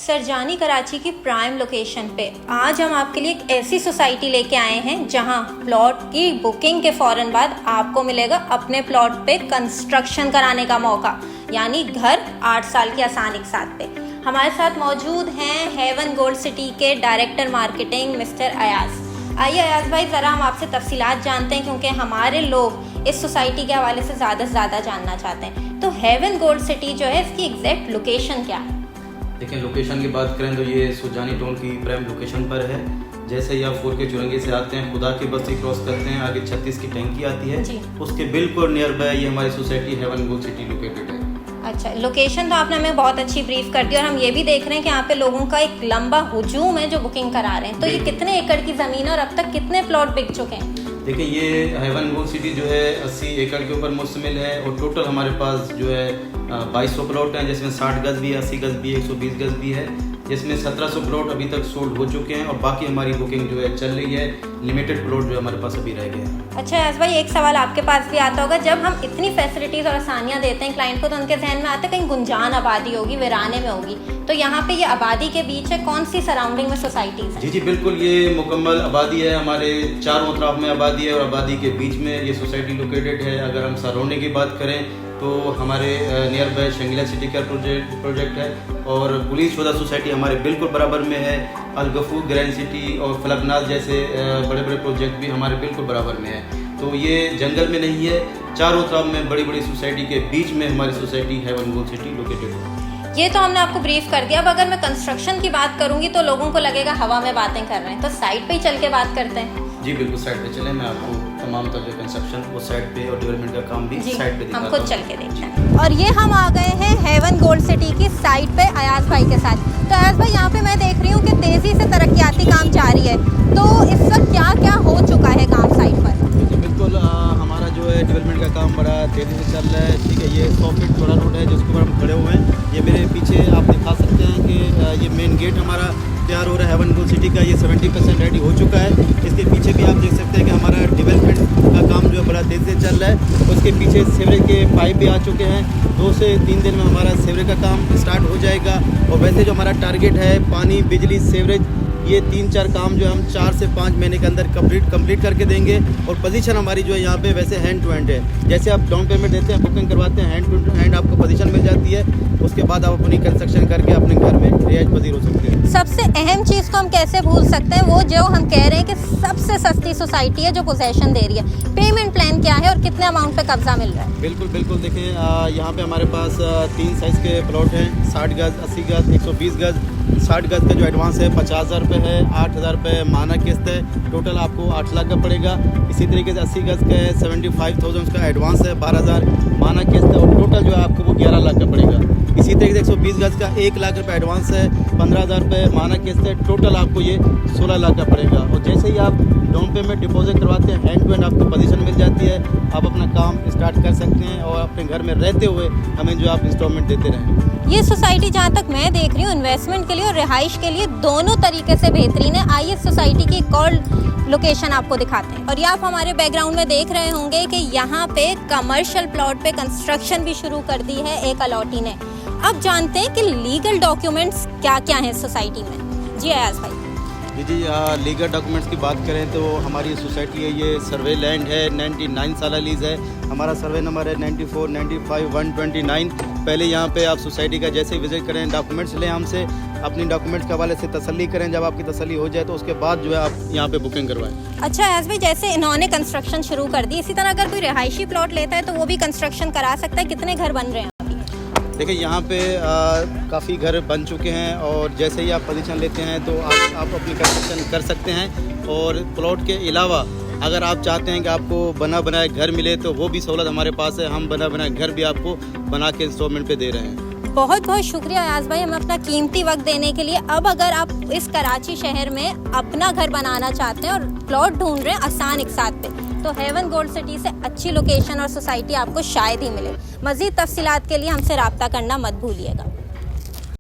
सरजानी कराची की prime location पे आज हम आपके लिए एक ऐसी सोसाइटी लेके आए हैं जहां प्लॉट की बुकिंग के फौरन बाद आपको मिलेगा अपने प्लॉट पे कंस्ट्रक्शन कराने का मौका, यानी घर 8 साल की आसान एक साथ पे। हमारे साथ मौजूद हैं हेवन गोल्ड सिटी के डायरेक्टर मार्केटिंग मिस्टर अयाज। आइए अयाज भाई, ज़रा हम आपसे तफसीलात जानते हैं क्योंकि हमारे लोग इस सोसाइटी के हवाले से ज़्यादा जानना चाहते हैं। तो हेवन गोल्ड सिटी जो है इसकी एग्जैक्ट लोकेशन क्या है? देखिए, लोकेशन की बात करें तो ये सुजानी टाउन की प्राइम लोकेशन पर है। जैसे ही आप 4 के चुरंगी से आते हैं, खुदा की बस्ती क्रॉस करते हैं, आगे 36 की टैंकी आती है, उसके बिल्कुल नियर बाय ये हमारी society Haven Gold City located है। अच्छा, लोकेशन तो आपने हमें बहुत अच्छी ब्रीफ कर दी और हम ये भी देख रहे हैं कि यहाँ पे लोगों का एक लंबा हुजूम है जो बुकिंग करा रहे हैं। तो ये कितने एकड़ की ज़मीन है और अब तक कितने प्लॉट बिक चुके हैं? देखिए, ये हेवन गोल्ड सिटी जो है 80 एकड़ के ऊपर मुश्तमिल है और टोटल हमारे पास जो है 2200 प्लॉट हैं, जिसमें 60 गज भी है, 80 गज भी है, 120 गज भी है, जिसमें 1700 प्लॉट अभी तक सोल्ड हो चुके हैं और बाकी हमारी बुकिंग जो है चल रही है। लिमिटेड प्लॉट जो हमारे पास अभी रह गए हैं। अच्छा अयाज भाई, एक सवाल आपके पास भी आता होगा, जब हम इतनी फैसिलिटीज़ और आसानियाँ देते हैं क्लाइंट को तो उनके जहन में आता है कहीं गुंजान आबादी होगी, वीराने में होगी। तो यहाँ पे ये आबादी के बीच है, कौन सी सराउंडिंग में सोसाइटीज़ है? जी बिल्कुल, ये मुकम्मल आबादी है, हमारे चारों तरफ में आबादी है और आबादी के बीच में ये सोसाइटी लोकेटेड है। अगर हम सराउंडिंग की बात करें तो हमारे नियर बाय शंगीला सिटी का प्रोजेक्ट है और पुलिस शुदा सोसाइटी हमारे बिल्कुल बराबर में है। अल गफूर ग्रैंड सिटी और फलकनाज जैसे बड़े बड़े प्रोजेक्ट भी हमारे बिल्कुल बराबर में है। तो ये जंगल में नहीं है, चारों तरफ में बड़ी बड़ी सोसाइटी के बीच में हमारी society Haven Gold City located है। ये तो हमने आपको ब्रीफ कर दिया। अब अगर मैं कंस्ट्रक्शन की बात करूंगी तो लोगों को लगेगा हवा में बातें कर रहे हैं, तो साइट पे ही चल के बात करते हैं। जी बिल्कुल, साइट पे चलें, मैं आपको तमाम तरह के कंस्ट्रक्शन वो साइट पे और डेवलपमेंट का काम भी साइट पे दिखाता हूं। हम खुद चल के देखते हैं। और ये हम आ गए हैं हेवन गोल्ड सिटी की साइट पे अयाज भाई के साथ। तो अयाज भाई, यहाँ पे मैं देख रही हूँ कि तेजी से तरक्याती काम जारी है, तो इस वक्त क्या क्या हो चुका है काम साइट पर? बिल्कुल, हमारा जो है डेवलपमेंट का काम बड़ा तेज़ी से चल रहा है। ठीक है, ये 100 फीट चौड़ा रोड है जिसके ऊपर हम खड़े हुए हैं। ये मेरे पीछे आप दिखा सकते हैं कि ये मेन गेट हमारा तैयार हो रहा है हेवन गोल्ड सिटी का। ये 70% रेडी हो चुका है। इसके पीछे भी आप देख सकते हैं कि हमारा डेवलपमेंट का काम जो है बड़ा तेज़ी से चल रहा है। उसके पीछे सीवरेज के पाइप भी आ चुके हैं। 2 से 3 दिन में हमारा सीवरेज का काम स्टार्ट हो जाएगा। और वैसे जो हमारा टारगेट है पानी, बिजली, सीवरेज, ये 3-4 काम जो हम 4 से 5 महीने के अंदर कंप्लीट करके देंगे। और पोजीशन हमारी जो है यहाँ पे वैसे हैंड टू हैंड है। जैसे आप डाउन पेमेंट देते हैं, बुकिंग करवाते हैं, हैंड टू हैंड आपको पोजीशन मिल जाती है। उसके बाद आप अपनी कंस्ट्रक्शन करके अपने घर में रिहाइश पजीर हो सकते हैं। सबसे अहम चीज़ को हम कैसे भूल सकते हैं, वो जो हम कह रहे हैं कि सबसे सस्ती सोसाइटी है जो पोजेशन दे रही है। पेमेंट प्लान क्या है और कितने अमाउंट पे कब्जा मिल रहा है? बिल्कुल देखें, यहाँ पे हमारे पास 3 साइज़ के प्लॉट हैं, 60 गज, 80 गज, 120 गज। 60 गज का जो एडवांस है 50,000 रुपये है, 8,000 रुपये माना किस्त है, टोटल आपको 8 लाख का पड़ेगा। इसी तरीके से 80 गज का है, 75,000 उसका एडवांस है, 12,000 माना किस्त है और टोटल जो है आपको वो 11 लाख का पड़ेगा। इसी तरीके से 120 गज का 1 लाख रुपये एडवांस है, 15,000 रुपये माना किस्त है, टोटल आपको ये 16 लाख का पड़ेगा। और जैसे ही आप डाउन पेमेंट डिपॉजिट करवाते हैं, हैंड टू हैंड आपको पोजीशन मिल जाती है। आप अपना काम स्टार्ट कर सकते हैं और अपने घर में रहते हुए हमें जो आप इंस्टॉलमेंट देते रहें। ये सोसाइटी जहाँ तक मैं देख रही हूँ इन्वेस्टमेंट के लिए और रिहाइश के लिए दोनों तरीके से बेहतरीन है। आइए सोसाइटी की एक और लोकेशन आपको दिखाते हैं। और ये आप हमारे बैकग्राउंड में देख रहे होंगे कि यहाँ पे कमर्शियल प्लॉट पे कंस्ट्रक्शन भी शुरू कर दी है एक अलॉटी ने। अब जानते हैं कि लीगल डॉक्यूमेंट्स क्या क्या हैं सोसाइटी में। जी अयाज भाई। जी लीगल डॉक्यूमेंट्स की बात करें तो हमारी सोसाइटी है, ये सर्वे लैंड है, 99 साल लीज है। हमारा सर्वे नंबर है 94, 95, 129। पहले यहाँ पे आप सोसाइटी का जैसे विजिट करें, डॉक्यूमेंट्स लें हमसे, अपनी डॉक्यूमेंट्स के हवाले से तसल्ली करें। जब आपकी तसल्ली हो जाए तो उसके बाद जो है आप यहाँ पे बुकिंग करवाएं। अच्छा अयाज भाई, जैसे इन्होंने कंस्ट्रक्शन शुरू कर दी, इसी तरह अगर कोई रिहायशी प्लॉट लेता है तो वो भी कंस्ट्रक्शन करा सकता है। कितने घर बन रहे हैं? देखिए, यहाँ पे काफ़ी घर बन चुके हैं और जैसे ही आप पोजीशन लेते हैं तो आप अपनी कंस्ट्रक्शन कर सकते हैं। और प्लॉट के अलावा अगर आप चाहते हैं कि आपको बना बनाया घर मिले तो वो भी सहूलत हमारे पास है। हम बना बनाया घर भी आपको बना के इंस्टॉलमेंट पे दे रहे हैं। बहुत बहुत शुक्रिया अयाज भाई हमें अपना कीमती वक्त देने के लिए। अब अगर आप इस कराची शहर में अपना घर बनाना चाहते हैं और प्लॉट ढूंढ रहे हैं आसान एक साथ पे, तो हेवन गोल्ड सिटी से अच्छी लोकेशन और सोसाइटी आपको शायद ही मिले। मज़ीद तफसीलात के लिए हमसे रब्ता करना मत भूलिएगा।